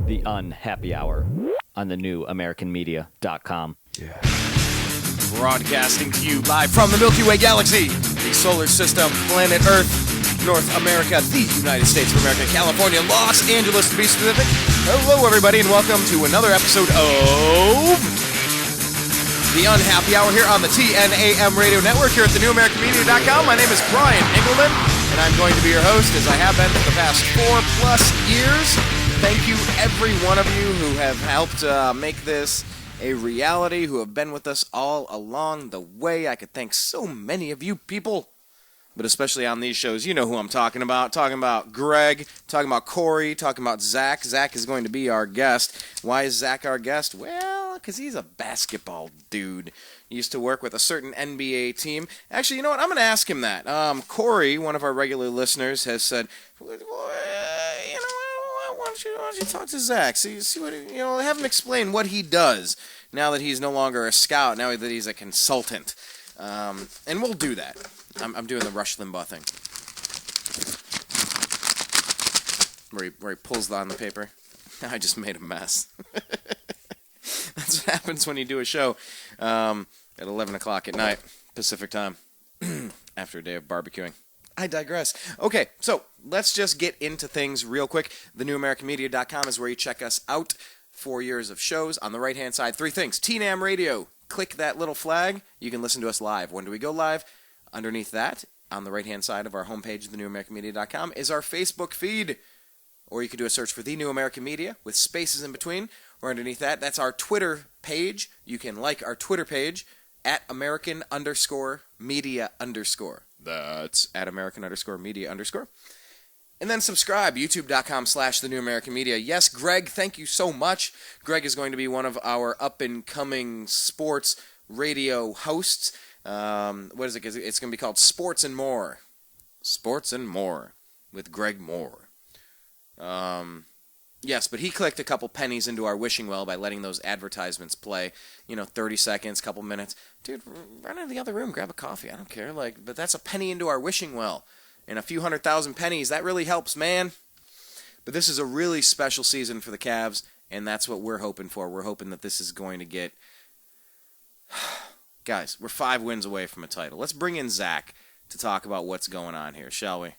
The Unhappy Hour on the new AmericanMedia.com. Yeah. Broadcasting to you live from the Milky Way Galaxy, the solar system, planet Earth, North America, the United States of America, California, Los Angeles to be specific. Hello, everybody, and welcome to another episode of The Unhappy Hour here on the TNAM Radio Network here at the new AmericanMedia.com. My name is Brian Engelman, and I'm going to be your host, as I have been for the past 4+ years. Thank you, every one of you who have helped make this a reality, who have been with us all along the way. I could thank so many of you people, but especially on these shows, you know who I'm talking about. Talking about Greg, talking about Corey, talking about Zach. Zach is going to be our guest. Why is Zach our guest? Well, because he's a basketball dude. He used to work with a certain NBA team. Actually, you know what? I'm going to ask him that. Corey, one of our regular listeners, has said, well, you know, why don't you talk to Zach? See what have him explain what he does now that he's no longer a scout, now that he's a consultant. And we'll do that. I'm doing the Rush Limbaugh thing, where he pulls on the paper. I just made a mess. That's what happens when you do a show at 11 o'clock at night, Pacific time, after a day of barbecuing. I digress. Okay, so let's just get into things real quick. TheNewAmericanMedia.com is where you check us out. 4 years of shows. On the right-hand side, 3 things. TNAM Radio. Click that little flag. You can listen to us live. When do we go live? Underneath that, on the right-hand side of our homepage, TheNewAmericanMedia.com, is our Facebook feed. Or you could do a search for The New American Media with spaces in between. Or underneath that, that's our Twitter page. You can like our Twitter page at American_media_. That's at American_media_. And then subscribe, youtube.com/thenewamericanmedia. Yes, Greg, thank you so much. Greg is going to be one of our up-and-coming sports radio hosts. What is it? It's going to be called Sports and More. Sports and More with Greg Moore. Yes, but he clicked a couple pennies into our wishing well by letting those advertisements play. 30 seconds, couple minutes. Dude, run into the other room, grab a coffee. I don't care. But that's a penny into our wishing well. And a few 100,000 pennies, that really helps, man. But this is a really special season for the Cavs, and that's what we're hoping for. We're hoping that this is going to get... Guys, we're 5 wins away from a title. Let's bring in Zach to talk about what's going on here, shall we?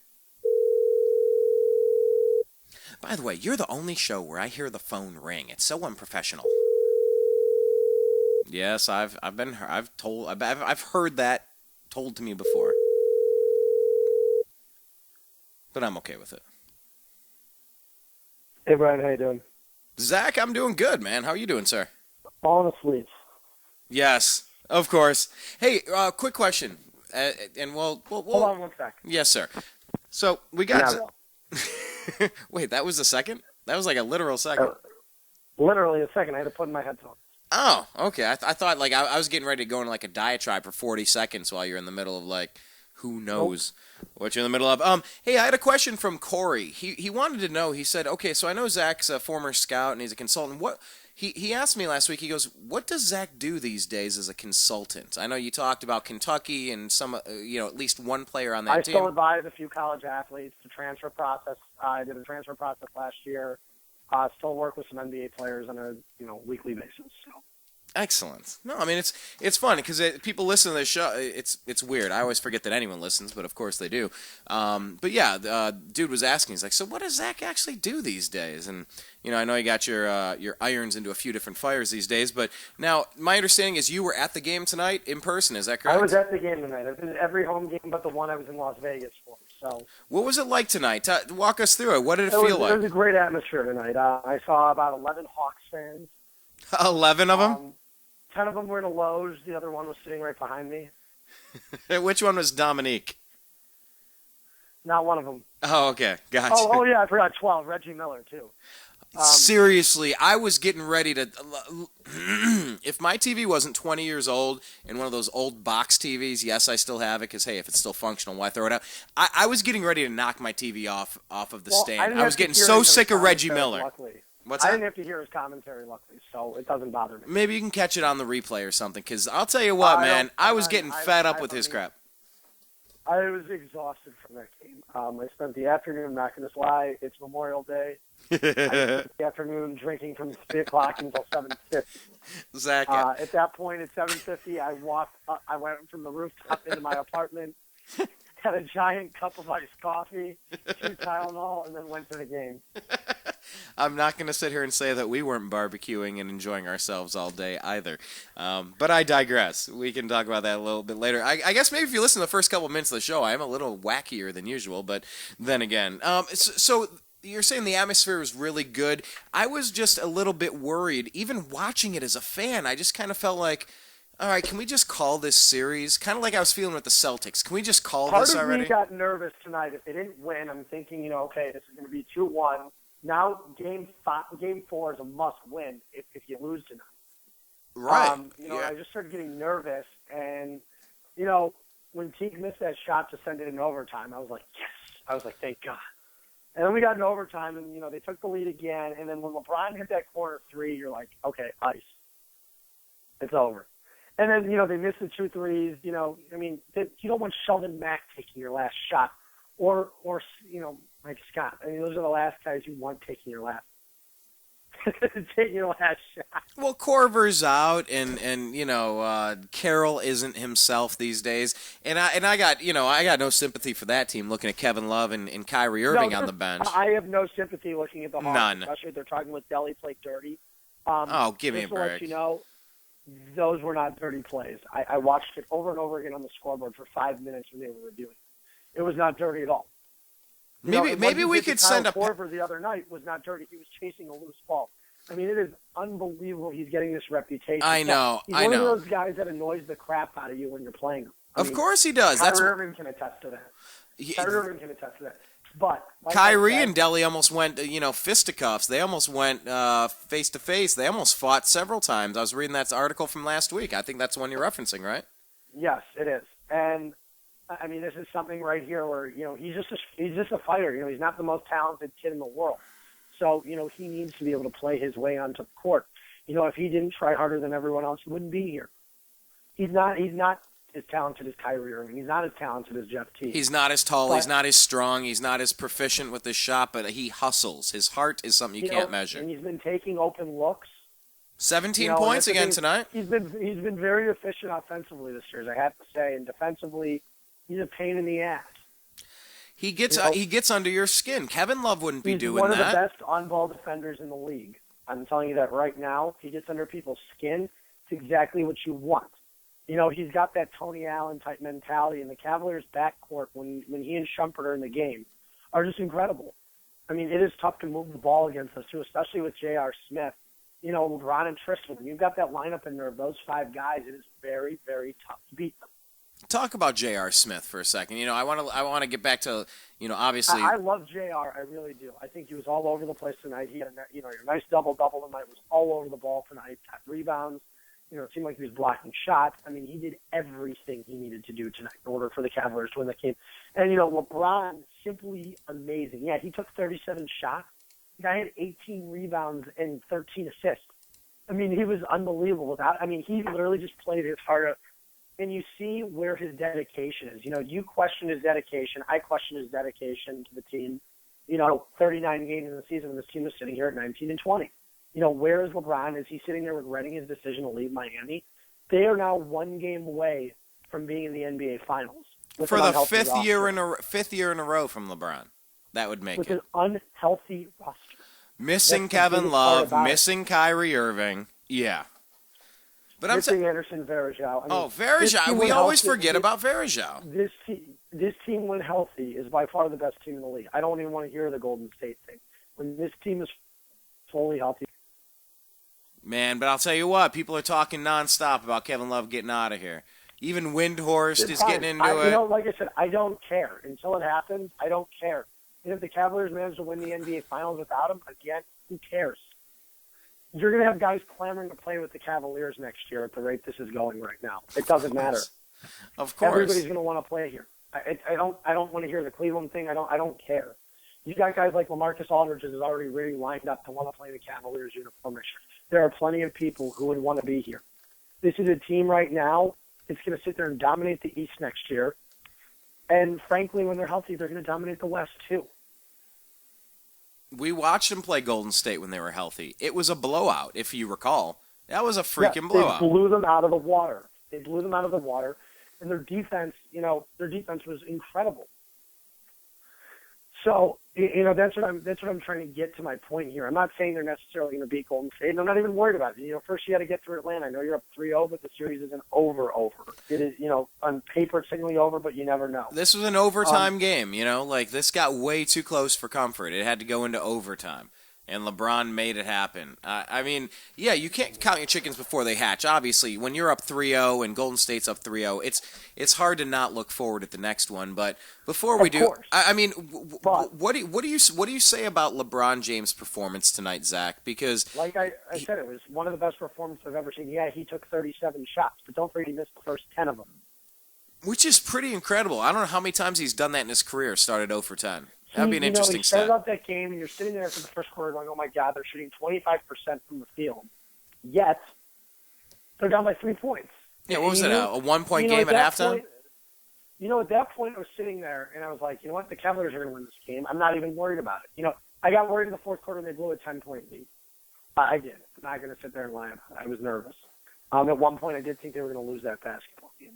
By the way, you're the only show where I hear the phone ring. It's so unprofessional. Yes, I've heard that told to me before. But I'm okay with it. Hey, Brian, how you doing? Zach, I'm doing good, man. How are you doing, sir? Falling asleep. Yes, of course. Hey, quick question. And we'll... Hold on 1 sec. Yes, sir. So, we got... Yeah, Wait, that was a second? That was like a literal second. Literally a second. I had to put in my headphones. Oh, okay. I thought, I was getting ready to go into, a diatribe for 40 seconds while you're in the middle of, who knows what you're in the middle of. Hey, I had a question from Corey. He wanted to know, he said, okay, so I know Zach's a former scout and he's a consultant. What he asked me last week, he goes, what does Zach do these days as a consultant? I know you talked about Kentucky and some, at least one player on that team. I still advise a few college athletes to transfer process. I did a transfer process last year. Still work with some NBA players on a, weekly basis. So. Excellent. No, I mean it's fun because people listen to this show. It's weird. I always forget that anyone listens, but of course they do. But yeah, dude was asking. He's like, so what does Zach actually do these days? And I know you got your irons into a few different fires these days. But now my understanding is you were at the game tonight in person. Is that correct? I was at the game tonight. I've been at every home game but the one I was in Las Vegas for. So what was it like tonight? Walk us through it. What did it feel like? It was a great atmosphere tonight. I saw about 11 Hawks fans. 11 of them. 10 of them were in a Lowe's. The other one was sitting right behind me. Which one was Dominique? Not one of them. Oh, okay. Gotcha. Oh, yeah, I forgot 12. Reggie Miller, too. Seriously, I was getting ready to... if my TV wasn't 20 years old and one of those old box TVs, yes, I still have it because, hey, if it's still functional, why throw it out? I was getting ready to knock my TV off of the stand. I was getting so sick of Reggie Miller. Luckily. What's that? I didn't have to hear his commentary, luckily, so it doesn't bother me. Maybe you can catch it on the replay or something, because I'll tell you what, man, I was getting fed up with his crap. I was exhausted from that game. I spent the afternoon, I'm not going to lie, it's Memorial Day. I spent the afternoon, drinking from 3 o'clock until 7:50. Zach, At that point, at 7:50, I went from the rooftop into my apartment, had a giant cup of iced coffee, 2 Tylenol, and then went to the game. I'm not going to sit here and say that we weren't barbecuing and enjoying ourselves all day either. But I digress. We can talk about that a little bit later. I guess maybe if you listen to the first couple minutes of the show, I am a little wackier than usual, but then again. So you're saying the atmosphere was really good. I was just a little bit worried. Even watching it as a fan, I just kind of felt like, all right, can we just call this series? Kind of like I was feeling with the Celtics. Can we just call this already? Part of me got nervous tonight. If they didn't win, I'm thinking, okay, this is going to be 2-1. Now, game 4 is a must-win if you lose tonight. Right. I just started getting nervous, and when Teague missed that shot to send it in overtime, I was like, yes. I was like, thank God. And then we got in overtime, and they took the lead again. And then when LeBron hit that corner 3, you're like, okay, ice. It's over. And then they missed the 2 threes. You don't want Sheldon Mack taking your last shot, or Mike Scott. I mean, those are the last guys you want taking your last shot. Well, Korver's out, and Carroll isn't himself these days, and I got no sympathy for that team looking at Kevin Love and Kyrie Irving on the bench. I have no sympathy looking at the Hawks, None. especially if they're talking with Delly played dirty. Give me a break. Let those were not dirty plays. I watched it over and over again on the scoreboard for 5 minutes when they were reviewing. It was not dirty at all. Maybe we could send up. Horford the other night was not dirty. He was chasing a loose ball. I mean, it is unbelievable. He's getting this reputation. I know. He's one of those guys that annoys the crap out of you when you're playing him. Of course he does. Kyrie Irving can attest to that. But Kyrie and Delly almost went, fisticuffs. They almost went face to face. They almost fought several times. I was reading that article from last week. I think that's the one you're referencing, right? Yes, it is. And I mean, this is something right here where he's just a fighter. He's not the most talented kid in the world, so he needs to be able to play his way onto the court. If he didn't try harder than everyone else, he wouldn't be here. He's not as talented as Kyrie Irving. He's not as talented as Jeff Teague. He's not as tall. He's not as strong. He's not as proficient with his shot, but he hustles. His heart is something you can't measure. And he's been taking open looks. 17 points again tonight. He's been very efficient offensively this year, I have to say, and defensively, he's a pain in the ass. He gets under your skin. Kevin Love wouldn't be doing that. He's one of the best on-ball defenders in the league. I'm telling you that right now. He gets under people's skin. It's exactly what you want. He's got that Tony Allen type mentality, and the Cavaliers' backcourt when he and Shumpert are in the game are just incredible. I mean, it is tough to move the ball against us too, especially with J.R. Smith. LeBron and Tristan. When you've got that lineup in there of those 5 guys, it is very, very tough to beat them. Talk about J.R. Smith for a second. I want to get back to, obviously. I love J.R. I really do. I think he was all over the place tonight. He had your nice double-double tonight. Was all over the ball tonight. Got rebounds. It seemed like he was blocking shots. I mean, he did everything he needed to do tonight in order for the Cavaliers to win the game. And, LeBron, simply amazing. Yeah, he took 37 shots. The guy had 18 rebounds and 13 assists. I mean, he was unbelievable. He literally just played his heart out. And you see where his dedication is. You question his dedication. I question his dedication to the team. 39 games in the season, and this team is sitting here at 19-20. Where is LeBron? Is he sitting there regretting his decision to leave Miami? They are now 1 game away from being in the NBA Finals. For the fifth year in a row from LeBron. That would make with it. With an unhealthy roster. Missing Kevin Love, missing Kyrie Irving. Yeah. But I'm missing Anderson Varejao. Varejao. We always forget about Varejao. This team, when healthy, is by far the best team in the league. I don't even want to hear the Golden State thing. When this team is fully healthy. Man, but I'll tell you what, people are talking nonstop about Kevin Love getting out of here. Even Windhorst is getting into it. Like I said, I don't care. Until it happens, I don't care. And if the Cavaliers manage to win the NBA Finals without him, again, who cares? You're going to have guys clamoring to play with the Cavaliers next year at the rate this is going right now. It doesn't matter. Of course. Everybody's going to want to play here. I don't want to hear the Cleveland thing. I don't care. You got guys like LaMarcus Aldridge is already really lined up to want to play the Cavaliers uniform next year. There are plenty of people who would want to be here. This is a team right now that's going to sit there and dominate the East next year. And frankly, when they're healthy, they're going to dominate the West too. We watched them play Golden State when they were healthy. It was a blowout, if you recall. That was a freaking blowout. They blew them out of the water. And their defense, was incredible. So, that's what I'm trying to get to my point here. I'm not saying they're necessarily going to beat Golden State, and I'm not even worried about it. First you got to get through Atlanta. I know you're up 3-0, but the series isn't over. It is, on paper it's technically over, but you never know. This was an overtime game, this got way too close for comfort. It had to go into overtime. And LeBron made it happen. You can't count your chickens before they hatch. Obviously, when you're up 3-0 and Golden State's up 3-0, it's hard to not look forward at the next one. But before we do, what do you say about LeBron James' performance tonight, Zach? Because like I said, it was one of the best performances I've ever seen. Yeah, he took 37 shots, but don't forget he missed the first 10 of them, which is pretty incredible. I don't know how many times he's done that in his career. Started 0 for 10. That'd be an interesting stat. He started out that game, and you're sitting there for the first quarter going, oh, my God, they're shooting 25% from the field. Yet, they're down by 3 points. Yeah, what was it, a 1-point game at halftime? At that point, I was sitting there, and I was like, you know what, the Cavaliers are going to win this game. I'm not even worried about it. I got worried in the fourth quarter, and they blew a 10-point lead. I did. I'm not going to sit there and lie about it. I was nervous. At one point, I did think they were going to lose that basketball game.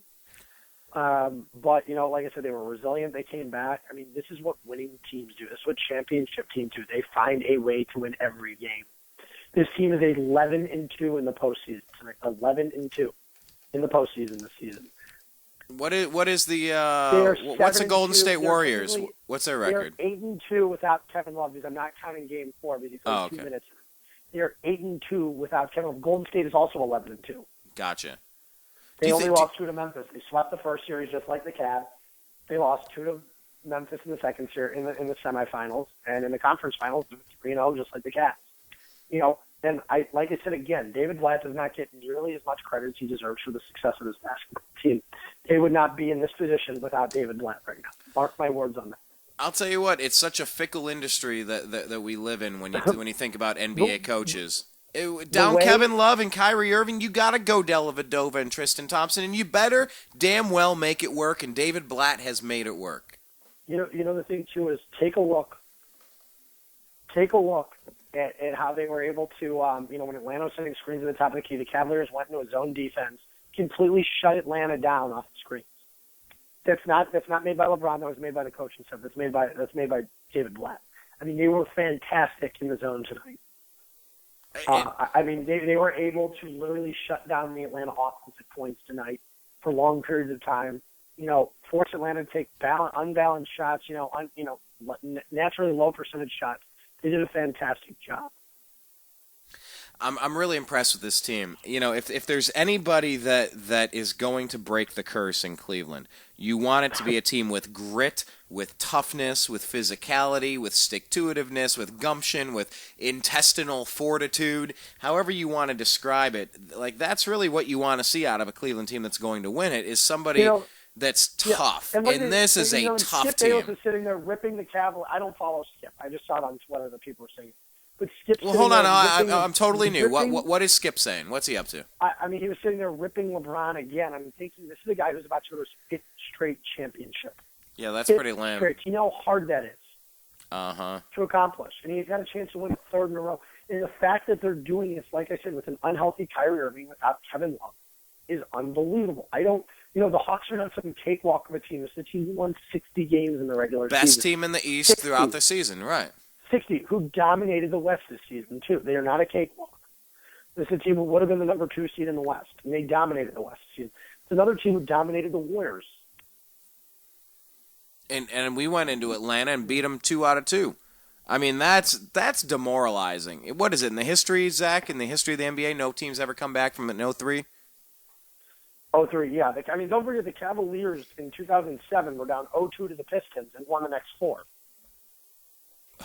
But, like I said, they were resilient. They came back. I mean, this is what winning teams do. This is what championship teams do. They find a way to win every game. This team is 11-2 in the postseason. 11-2 in the postseason this season. What's the Golden State Warriors? What's their record? They're 8-2 without Kevin Love, because I'm not counting Game 4 because he played 2 minutes. They're 8-2 without Kevin Love. Golden State is also 11-2. Gotcha. They only lost 2 to Memphis. They swept the first series just like the Cavs. They lost 2 to Memphis in the second series, in the semifinals, and in the conference finals, 3-0 just like the Cavs. And like I said again, David Blatt does not get nearly as much credit as he deserves for the success of this basketball team. They would not be in this position without David Blatt right now. Mark my words on that. I'll tell you what, it's such a fickle industry that we live in when you think about NBA coaches. Kevin Love and Kyrie Irving, you got to go Dellavedova and Tristan Thompson, and you better damn well make it work, and David Blatt has made it work. The thing, too, is take a look at how they were able to, when Atlanta was sending screens at the top of the key, the Cavaliers went into a zone defense, completely shut Atlanta down off the screens. That's not made by LeBron. That was made by the coaching staff. That's made by David Blatt. I mean, they were fantastic in the zone tonight. They were able to literally shut down the Atlanta offensive points tonight for long periods of time. Force Atlanta to take unbalanced shots. Naturally low percentage shots. They did a fantastic job. I'm really impressed with this team. If there's anybody that is going to break the curse in Cleveland, you want it to be a team with grit, with toughness, with physicality, with stick-to-itiveness, with gumption, with intestinal fortitude, however you want to describe it. That's really what you want to see out of a Cleveland team that's going to win it, is somebody that's tough. Yeah. And this is a tough team. Skip Bayless is sitting there ripping the Cavaliers. I don't follow Skip. I just saw it on Twitter that people were saying. But Skip's hold on. I'm totally new. What is Skip saying? What's he up to? He was sitting there ripping LeBron again. I'm thinking, this is a guy who's about to go to his 5th straight championship. Yeah, that's pretty lame. Do you know how hard that is? To accomplish. And he's got a chance to win a 3rd in a row. And the fact that they're doing this, like I said, with an unhealthy Kyrie Irving without Kevin Love is unbelievable. The Hawks are not some cakewalk of a team. It's the team who won 60 games in the regular season. Best team in the East throughout the season, right. 60, who dominated the West this season, too. They are not a cakewalk. This is a team who would have been the number 2 seed in the West, and they dominated the West this season. It's another team who dominated the Warriors. And we went into Atlanta and beat them 2 out of 2. I mean, that's demoralizing. What is it, in the history, Zach, in the history of the NBA, no team's ever come back from an 0-3? 0-3, yeah. Don't forget the Cavaliers in 2007 were down 0-2 to the Pistons and won the next 4.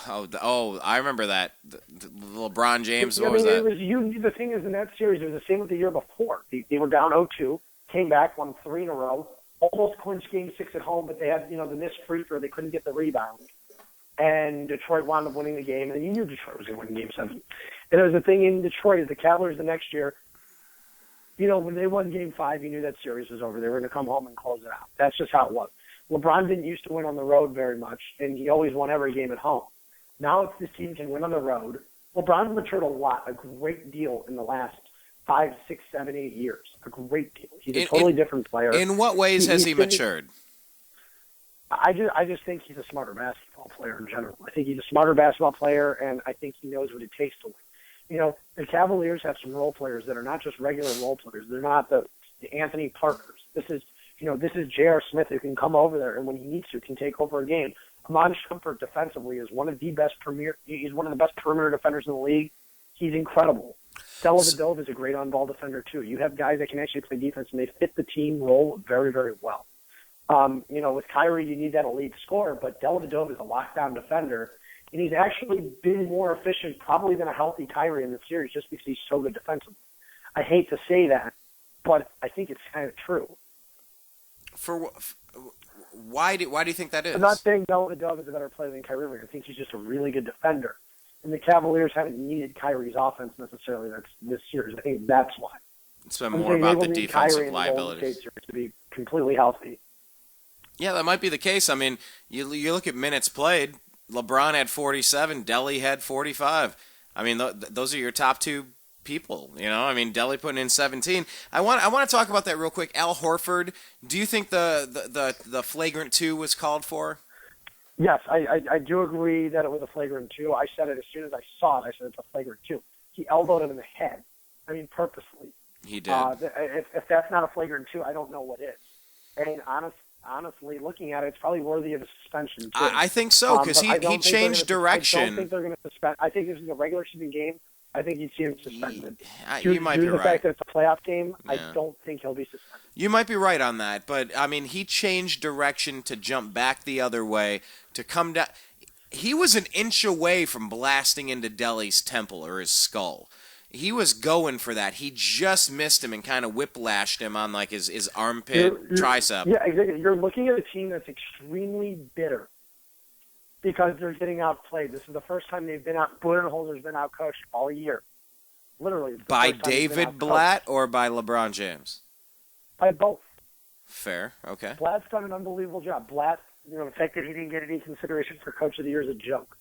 Oh, I remember that. The LeBron James, what was that? The thing is, in that series, it was the same with the year before. They were down 0-2, came back, won 3 in a row, almost clinched Game 6 at home, but they had, the missed free throw. They couldn't get the rebound. And Detroit wound up winning the game, and you knew Detroit was going to win Game 7. And there was a thing in Detroit, the Cavaliers the next year, when they won Game 5, you knew that series was over. They were going to come home and close it out. That's just how it was. LeBron didn't used to win on the road very much, and he always won every game at home. Now if this team can win on the road, LeBron's matured a great deal in the last 5, 6, 7, 8 years. A great deal. He's a totally different player. In what ways has he matured? I just think he's a smarter basketball player in general. I think he's a smarter basketball player, and I think he knows what it takes to win. You know, the Cavaliers have some role players that are not just regular role players. They're not the Anthony Parkers. This is J.R. Smith who can come over there and when he needs to can take over a game. Iman Shumpert defensively is one of the best perimeter defenders in the league. He's incredible. Dellavedova is a great on-ball defender too. You have guys that can actually play defense and they fit the team role very, very well. With Kyrie, you need that elite scorer, but Dellavedova is a lockdown defender, and he's actually been more efficient probably than a healthy Kyrie in the series just because he's so good defensively. I hate to say that, but I think it's kind of true. Why do you think that is? I'm not saying Dellavedova is a better player than Kyrie Irving. I think he's just a really good defender. And the Cavaliers haven't needed Kyrie's offense necessarily this series. I think that's why. It's been more about the defensive liabilities. To be completely healthy. Yeah, that might be the case. I mean, you look at minutes played. LeBron had 47. Delly had 45. I mean, those are your top two people. You know, I mean, Delly putting in 17. I want to talk about that real quick. Al Horford. Do you think the flagrant 2 was called for? Yes, I do agree that it was a flagrant 2. I said it as soon as I saw it. I said it's a flagrant 2. He elbowed him in the head. I mean, purposely. He did. If that's not a flagrant 2, I don't know what is. And honestly, looking at it, it's probably worthy of a suspension, too. I think so, because he changed direction. I don't think they're going to suspend. I think this is a regular season game. I think you'd see him suspended. You might be right. Due to the fact that it's a playoff game, yeah. I don't think he'll be suspended. You might be right on that, but, I mean, he changed direction to jump back the other way, to come down. He was an inch away from blasting into Delly's temple or his skull. He was going for that. He just missed him and kind of whiplashed him on like his armpit, tricep. Yeah, exactly. You're looking at a team that's extremely bitter because they're getting outplayed. This is the first time they've been out. Budenholzer's been outcoached all year, literally. By David Blatt or by LeBron James? By both. Fair. Okay. Blatt's done an unbelievable job. Blatt, the fact that he didn't get any consideration for Coach of the Year is a joke.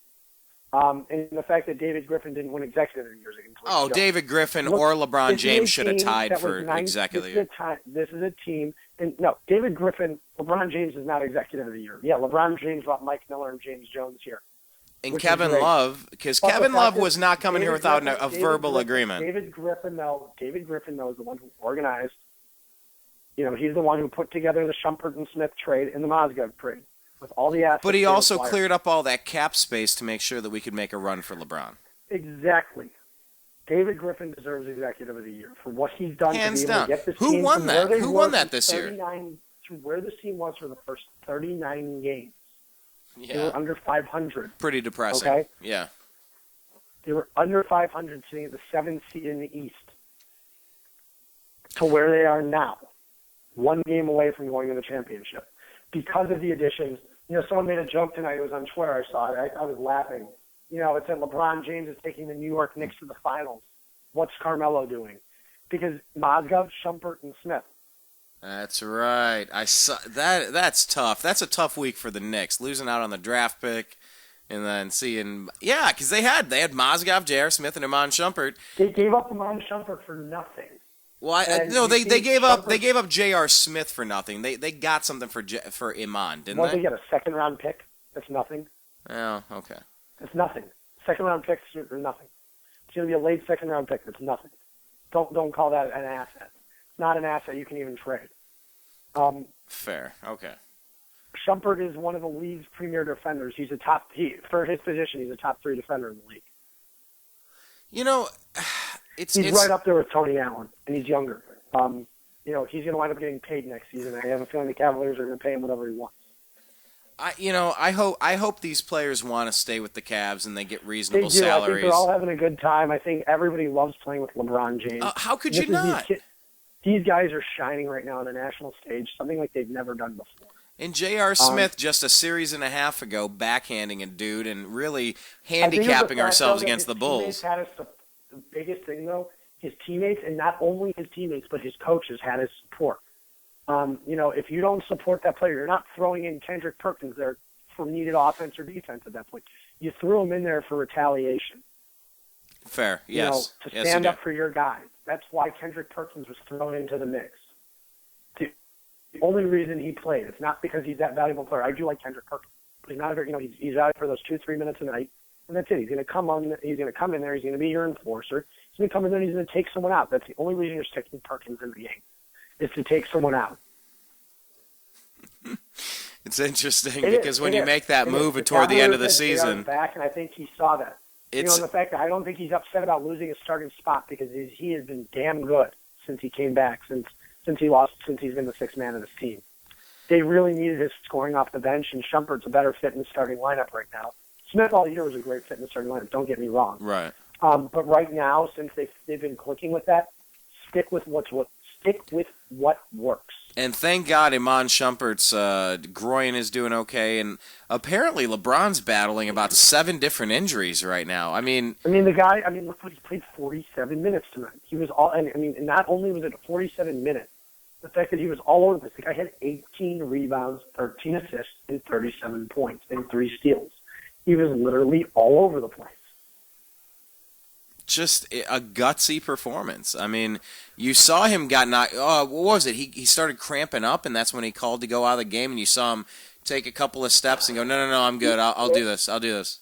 And the fact that David Griffin didn't win Executive of the Year is a complete joke. David Griffin or LeBron James should have tied for Executive of the Year. This is a team. And no, David Griffin, LeBron James is not Executive of the Year. Yeah, LeBron James brought Mike Miller and James Jones here. And Kevin Love, because Kevin Love was not coming here without a verbal agreement. David Griffin, though, is the one who organized. He's the one who put together the Shumpert and Smith trade and the Mozgov trade. With all the assets. But he also cleared up all that cap space to make sure that we could make a run for LeBron. Exactly. David Griffin deserves Executive of the Year for what he's done Hands to be able down. to get this Who team won that? Who won that this year? To where this team was for the first 39 games. Yeah. They were under 500. Pretty depressing. Okay? Yeah. They were under 500 sitting at the 7th seed in the East. To where they are now. One game away from going to the championship. Because of the additions. Someone made a joke tonight. It was on Twitter. I saw it. I was laughing. It said LeBron James is taking the New York Knicks to the finals. What's Carmelo doing? Because Mozgov, Shumpert, and Smith. That's right. I saw that. That's tough. That's a tough week for the Knicks, losing out on the draft pick, and then seeing because they had Mozgov, J.R. Smith, and Iman Shumpert. They gave up Iman Shumpert for nothing. Well, they gave up J.R. Smith for nothing. They got something for Iman, didn't they? They get a second-round pick. That's nothing. Oh, okay. It's nothing. Second-round picks are nothing. It's going to be a late second-round pick. That's nothing. Don't call that an asset. It's not an asset you can even trade. Fair. Okay. Shumpert is one of the league's premier defenders. For his position, he's a top 3 defender in the league. He's right up there with Tony Allen, and he's younger. He's going to wind up getting paid next season. I have a feeling the Cavaliers are going to pay him whatever he wants. I hope these players want to stay with the Cavs and they get reasonable salaries. I think they're all having a good time. I think everybody loves playing with LeBron James. How could you not? These guys are shining right now on the national stage, something like they've never done before. And J.R. Smith, just a series and a half ago, backhanding a dude and really handicapping ourselves against the Bulls. The biggest thing, though, his teammates, and not only his teammates, but his coaches had his support. If you don't support that player, you're not throwing in Kendrick Perkins there for needed offense or defense at that point. you threw him in there for retaliation. Fair, yes. To Yes, stand you up for your guy. That's why Kendrick Perkins was thrown into the mix. The only reason he played, it's not because he's that valuable player. I do like Kendrick Perkins, but he's not a very, he's valuable for those 2-3 minutes a night, and that's it. He's going to come on. He's going to come in there. He's going to be your enforcer. He's going to come in there. and He's going to take someone out. That's the only reason you're sticking Perkins in the game, is to take someone out. It's interesting because when you make that move toward the end of the season, back, and I think he saw that. The fact that I don't think he's upset about losing his starting spot because he has been damn good since he came back, since he's been the sixth man of this team. They really needed his scoring off the bench, and Shumpert's a better fit in the starting lineup right now. Smith all year was a great fit in the starting lineup. Don't get me wrong. Right. But right now, since they've been clicking with that, stick with what works. And thank God Iman Shumpert's groin is doing okay, and apparently LeBron's battling about 7 different injuries right now. I mean, the guy. Look what he played 47 minutes tonight. He was all. And not only was it 47 minutes, the fact that he was all over the place. The guy had 18 rebounds, 13 assists, and 37 points, and 3 steals. He was literally all over the place. Just a gutsy performance. I mean, you saw him got knocked. What was it? He started cramping up, and that's when he called to go out of the game. And you saw him take a couple of steps and go, "No, I'm good. I'll do this. I'll do this."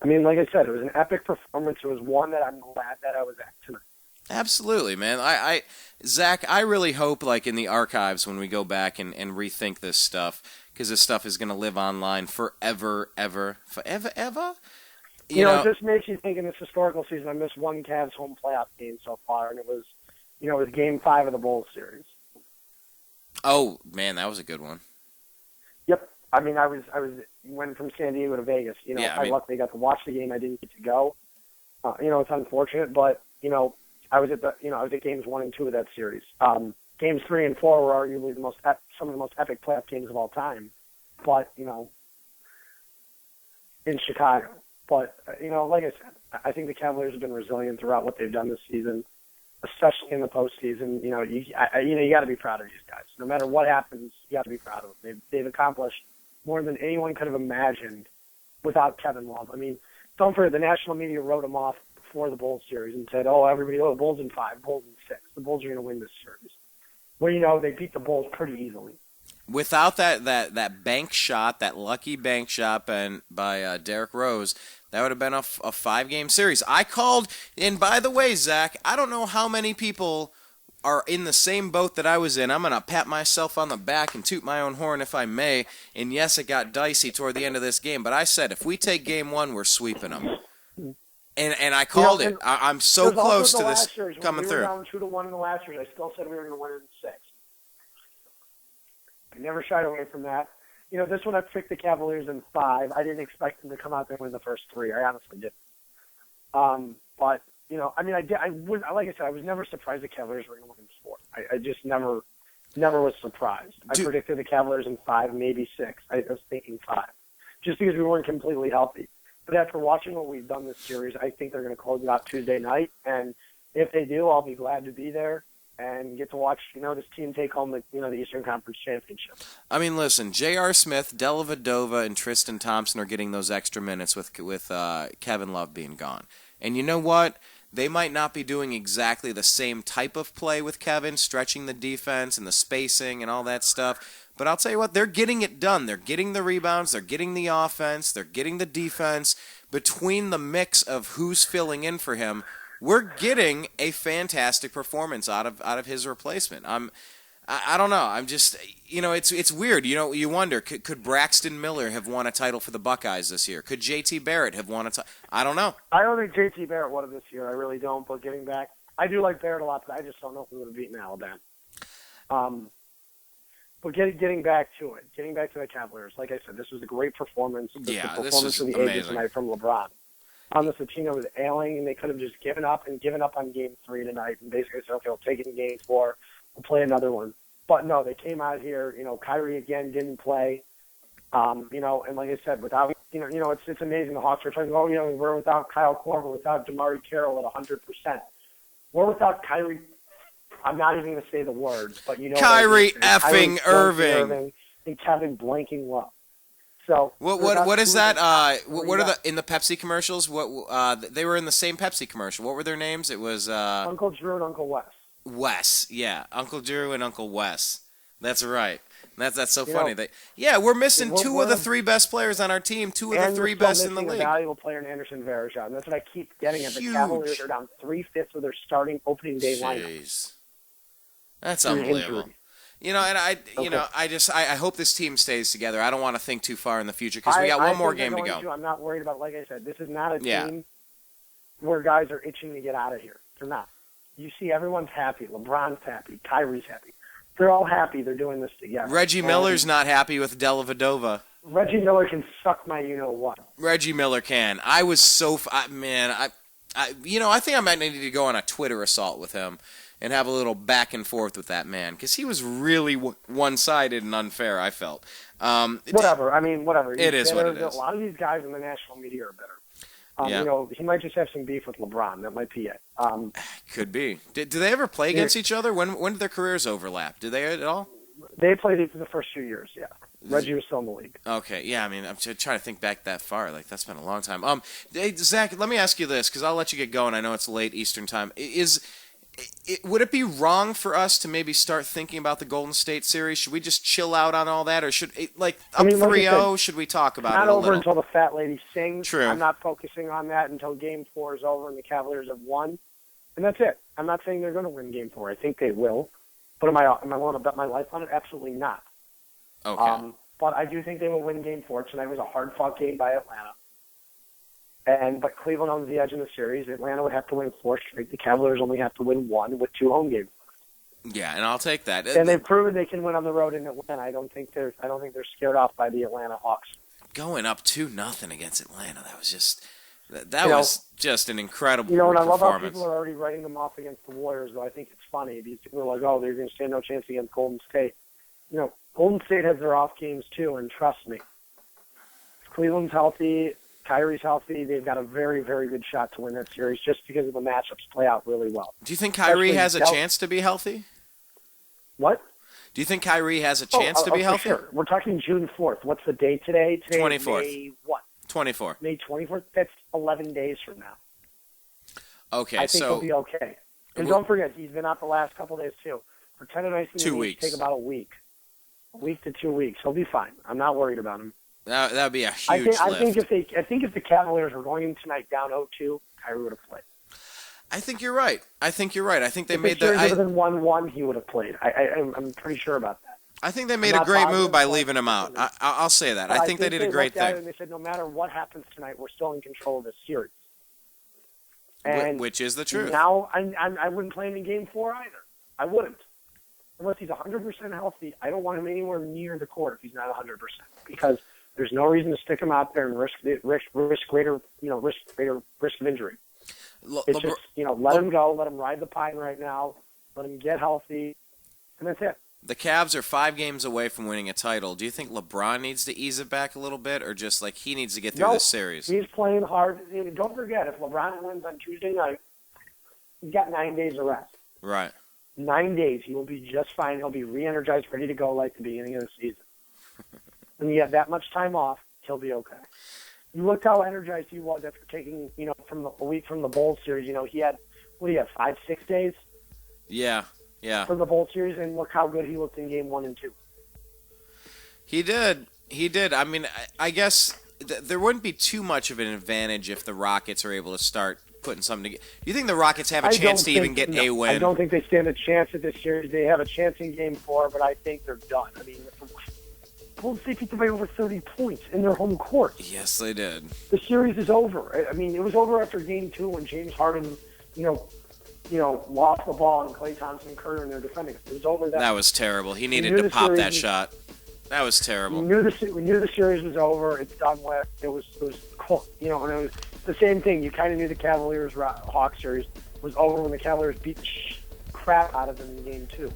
I mean, like I said, it was an epic performance. It was one that I'm glad that I was at tonight. Absolutely, man. Zach, I really hope, like in the archives, when we go back and rethink this stuff, because this stuff is going to live online forever. You know, it just makes you think in this historical season, I missed one Cavs home playoff game so far, and it was Game 5 of the Bulls series. Oh, man, that was a good one. Yep. I mean, I went from San Diego to Vegas. I luckily got to watch the game. I didn't get to go. It's unfortunate, but, I was at games 1 and 2 of that series. Games 3 and 4 were arguably some of the most epic playoff games of all time. But, in Chicago. But, like I said, I think the Cavaliers have been resilient throughout what they've done this season, especially in the postseason. You got to be proud of these guys. No matter what happens, you got to be proud of them. They've accomplished more than anyone could have imagined without Kevin Love. I mean, don't forget, the national media wrote them off before the Bulls series and said, Bulls in 5, Bulls in 6. The Bulls are going to win this series. Well, they beat the Bulls pretty easily. Without that bank shot, that lucky bank shot by Derrick Rose, that would have been a 5-game series. I called, and by the way, Zach, I don't know how many people are in the same boat that I was in. I'm going to pat myself on the back and toot my own horn if I may. And yes, it got dicey toward the end of this game, but I said if we take Game 1, we're sweeping them. And I called it. I'm so close to this coming through. We were down 2-1 in the last series. I still said we were going to win it in 6. I never shied away from that. This one I picked the Cavaliers in 5. I didn't expect them to come out there and win the first 3. I honestly didn't. But I did. Like I said, I was never surprised the Cavaliers were going to win the sport. I just never was surprised. I predicted the Cavaliers in 5, maybe 6. I was thinking 5, just because we weren't completely healthy. But after watching what we've done this series, I think they're going to close it out Tuesday night. And if they do, I'll be glad to be there and get to watch, this team take home the Eastern Conference Championship. I mean, listen, J.R. Smith, Dellavedova, and Tristan Thompson are getting those extra minutes with Kevin Love being gone. And you know what? They might not be doing exactly the same type of play with Kevin, stretching the defense and the spacing and all that stuff. But I'll tell you what, they're getting it done. They're getting the rebounds. They're getting the offense. They're getting the defense. Between the mix of who's filling in for him, we're getting a fantastic performance out of his replacement. I don't know. I'm just, it's weird. You wonder, could Braxton Miller have won a title for the Buckeyes this year? Could J.T. Barrett have won a title? I don't know. I don't think J.T. Barrett won it this year. I really don't. But getting back, I do like Barrett a lot, but I just don't know if we would have beaten Alabama. But getting back to it, getting back to the Cavaliers, like I said, this was a great performance. This was of the ages tonight from LeBron. The Satino was ailing, and they could have just given up on Game 3 tonight and basically said, okay, we'll take it in Game 4. We'll play another one. But no, they came out here. Kyrie again didn't play. And like I said, without it's amazing. The Hawks are talking, we're without Kyle Korver, without DeMar Carroll at 100%. We're without Kyrie. I'm not even going to say the words, but Kyrie effing Irving and Kevin blanking Love. So what is that? What are the in the Pepsi commercials? What they were in the same Pepsi commercial. What were their names? It was Uncle Drew and Uncle Wes. Wes, yeah, Uncle Drew and Uncle Wes. That's right. That's so You funny. know, We're missing we're- two we're- of the three best players on our team. Two of the And three we're still best in the missing league. a valuable player in Anderson Varejao, and that's what I keep getting at. The Huge. Cavaliers are down 3/5 of their starting opening day lineup. Jeez, that's Due to unbelievable. injury. You know, and I hope this team stays together. I don't want to think too far in the future because we got one more game to go. I'm not worried about. Like I said, this is not a Yeah. team where guys are itching to get out of here. They're not. You see, everyone's happy. LeBron's happy. Kyrie's happy. They're all happy. They're doing this together. Reggie Miller's not happy with Dellavedova. Reggie Miller can suck my you-know-what. Reggie Miller can. I was so man. I think I might need to go on a Twitter assault with him and have a little back and forth with that man because he was really one-sided and unfair. I felt. Whatever. I mean, whatever. It is what it is. A lot of these guys in the national media are bitter. Yeah. You know, he might just have some beef with LeBron. That might be it. Could be. Do they ever play against each other? When did their careers overlap? Do they at all? They played it for the first few years, yeah. Reggie was still in the league. Okay, yeah, I mean, I'm trying to think back that far. Like, that's been a long time. Hey, Zach, let me ask you this, because I'll let you get going. I know it's late Eastern time. Would it be wrong for us to maybe start thinking about the Golden State series? Should we just chill out on all that, or should, up 3-0, should we talk about it a little? Not over until the fat lady sings. True. I'm not focusing on that until Game 4 is over and the Cavaliers have won. And that's it. I'm not saying they're going to win Game 4. I think they will. But am I willing to bet my life on it? Absolutely not. Okay. But I do think they will win Game 4. Tonight was a hard-fought game by Atlanta. But Cleveland owns the edge in the series. Atlanta would have to win 4 straight. The Cavaliers only have to win 1 with 2 home games. Yeah, and I'll take that. And they've proven they can win on the road in Atlanta. I don't think they're scared off by the Atlanta Hawks. Going up 2-0 against Atlanta, that was just was just an incredible and I love how performance. people are already writing them off against the Warriors, though I think it's funny. These people are like, oh, they're going to stand no chance against Golden State. Golden State has their off games too, and trust me, if Cleveland's healthy, Kyrie's healthy, they've got a very, very good shot to win that series just because of the matchups play out really well. Do you think Kyrie has a chance to be healthy? What? Do you think Kyrie has a chance to be healthy? Sure. We're talking June 4th. What's the date today? Today 24th. May what? 24. May 24th? That's 11 days from now. Okay, I think he'll be okay. And don't forget, he's been out the last couple days too. For tendonitis, 2 weeks. Take about a week. A week to 2 weeks. He'll be fine. I'm not worried about him. That would be a huge lift. I think if the Cavaliers were going in tonight down 0-2, Kyrie would have played. I think you're right. I think they if made the series would have been 1-1, he would have played. I'm pretty sure about that. I think they made a great move by leaving him out. I'll say that. I think they did a great thing. And they said, no matter what happens tonight, we're still in control of this series. And which is the truth. Now, I wouldn't play him in Game 4 either. I wouldn't. Unless he's 100% healthy, I don't want him anywhere near the court if he's not 100%. Because there's no reason to stick him out there and risk greater risk of injury. It's just, let him go, let him ride the pine right now, let him get healthy, and that's it. The Cavs are 5 games away from winning a title. Do you think LeBron needs to ease it back a little bit, or just like he needs to get through this series? He's playing hard. Don't forget, if LeBron wins on Tuesday night, he's got 9 days of rest. Right. 9 days. He will be just fine. He'll be re-energized, ready to go like the beginning of the season. When you have that much time off, he'll be okay. You looked how energized he was after taking, from a week from the Bulls series. He had, 5-6 days? Yeah. For the Bulls series, and look how good he looked in Game 1 and 2. He did. I mean, I guess there wouldn't be too much of an advantage if the Rockets are able to start putting something together. Do you think the Rockets have a chance to even get a win? I don't think they stand a chance at this series. They have a chance in Game 4, but I think they're done. I mean, Golden State beat them by over 30 points in their home court. Yes, they did. The series is over. I mean, it was over after Game 2 when James Harden, lost the ball and Klay Thompson and Curry and their defending. It was over. That was terrible. He needed to pop that shot. That was terrible. We knew the series was over. It's done with. It was cool. And it was the same thing. You kind of knew the Cavaliers Hawks series was over when the Cavaliers beat the crap out of them in Game 2.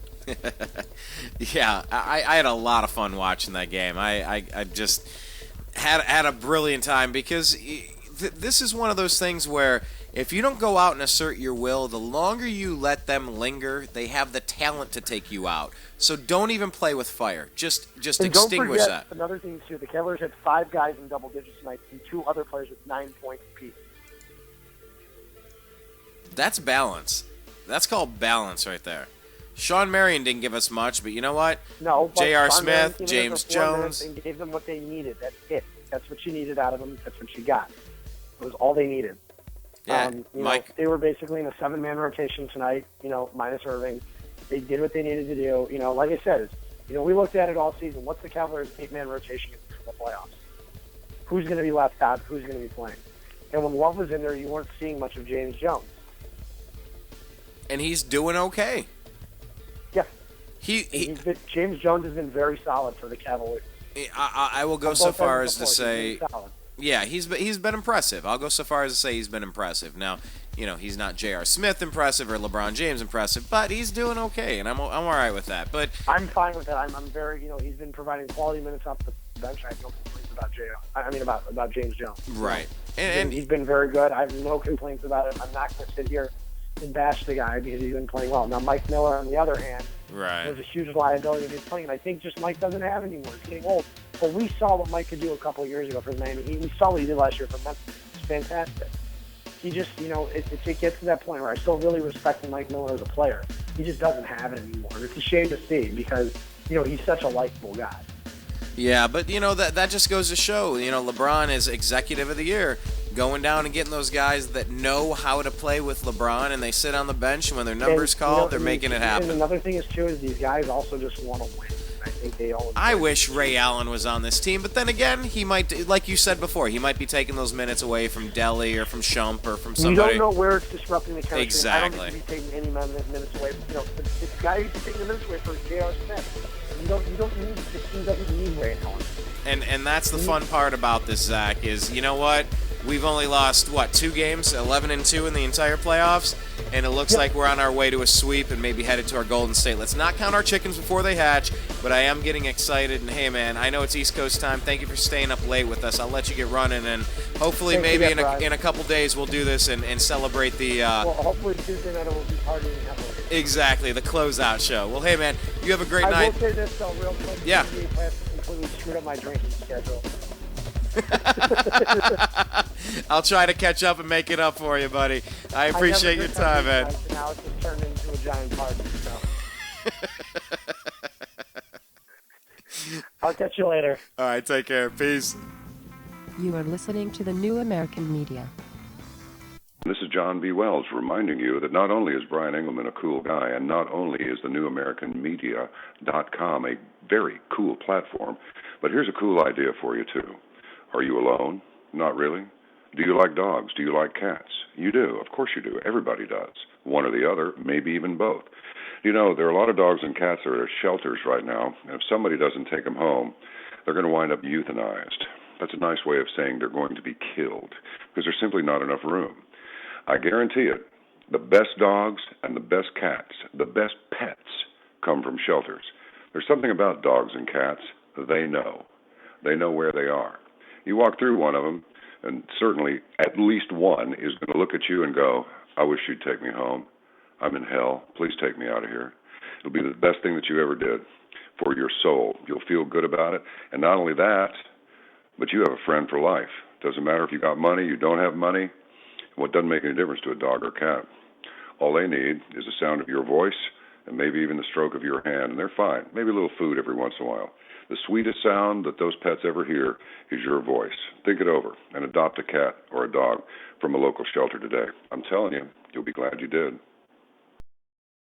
Yeah, I had a lot of fun watching that game. I just had a brilliant time because this is one of those things where If you don't go out and assert your will, the longer you let them linger, they have the talent to take you out. So don't even play with fire. Just And extinguish don't that. forget another thing, too. The Cavaliers had 5 guys in double digits tonight and 2 other players with 9 points apiece. That's balance. That's called balance right there. Sean Marion didn't give us much, but you know what? No, but J.R. Sean Marion Smith, came in James for 4 Jones. minutes and gave them what they needed. That's it. That's what you needed out of them. That's what you got. It was all they needed. Yeah, Mike. They were basically in a 7-man rotation tonight, minus Irving. They did what they needed to do. Like I said, we looked at it all season. What's the Cavaliers' 8-man rotation for the playoffs? Who's going to be left out? Who's going to be playing? And when Love was in there, you weren't seeing much of James Jones. And he's doing okay. Yeah. James Jones has been very solid for the Cavaliers. I will go so far as to say, yeah, he's been impressive. I'll go so far as to say he's been impressive. Now, he's not J.R. Smith impressive or LeBron James impressive, but he's doing okay, and I'm all right with that. But I'm fine with that. I'm very, he's been providing quality minutes off the bench. I have no complaints about James Jones. Right. And he's been very good. I have no complaints about it. I'm not going to sit here and bash the guy because he's been playing well. Now, Mike Miller, on the other hand, was a huge liability of his playing. And I think just Mike doesn't have anymore. He's getting old. But we saw what Mike could do a couple of years ago for Miami. We saw what he did last year for Memphis. It's fantastic. He just, it gets to that point where I still really respect Mike Miller as a player. He just doesn't have it anymore. It's a shame to see because, he's such a likable guy. Yeah, but, that just goes to show, LeBron is executive of the year, going down and getting those guys that know how to play with LeBron, and they sit on the bench, and when their number's called, they're making it happen. And another thing is, too, is these guys also just want to win. I think they all. I wish Ray Allen was on this team, but then again, he might, like you said before, he might be taking those minutes away from Delly or from Shump or from somebody. You don't know where it's disrupting the chemistry. Exactly. I don't think he's taking any minutes away. The guy who's taking the minutes away for J.R. Smith. You don't need, the team doesn't need Ray Allen. And that's the fun part about this, Zach, is, you know what? We've only lost, 2 games, 11-2 in the entire playoffs, and it looks like we're on our way to a sweep and maybe headed to our Golden State. Let's not count our chickens before they hatch, but I am getting excited, and hey, man, I know it's East Coast time. Thank you for staying up late with us. I'll let you get running, and hopefully maybe in a couple days we'll do this and celebrate the... well, hopefully Tuesday night we'll be partying heavily. Exactly, the closeout show. Well, hey, man, you have a great night. I will say this, though, real quick. Yeah. NBA has completely screwed up my drinking schedule. I'll try to catch up and make it up for you, buddy. I appreciate your time, man. Now it's just turned into a giant party, so. I'll catch you later. All right, take care. Peace. You are listening to the New American Media. This is John B. Wells reminding you that not only is Brian Engelman a cool guy, and not only is the newamericanmedia.com a very cool platform, but here's a cool idea for you, too. Are you alone? Not really. Do you like dogs? Do you like cats? You do. Of course you do. Everybody does. One or the other, maybe even both. There are a lot of dogs and cats that are at shelters right now, and if somebody doesn't take them home, they're going to wind up euthanized. That's a nice way of saying they're going to be killed, because there's simply not enough room. I guarantee it, the best dogs and the best cats, the best pets, come from shelters. There's something about dogs and cats. They know. They know where they are. You walk through one of them, and certainly at least one is going to look at you and go, I wish you'd take me home. I'm in hell. Please take me out of here. It'll be the best thing that you ever did for your soul. You'll feel good about it. And not only that, but you have a friend for life. Doesn't matter if you got money, you don't have money. Well, it doesn't make any difference to a dog or cat. All they need is the sound of your voice and maybe even the stroke of your hand, and they're fine. Maybe a little food every once in a while. The sweetest sound that those pets ever hear is your voice. Think it over and adopt a cat or a dog from a local shelter today. I'm telling you, you'll be glad you did.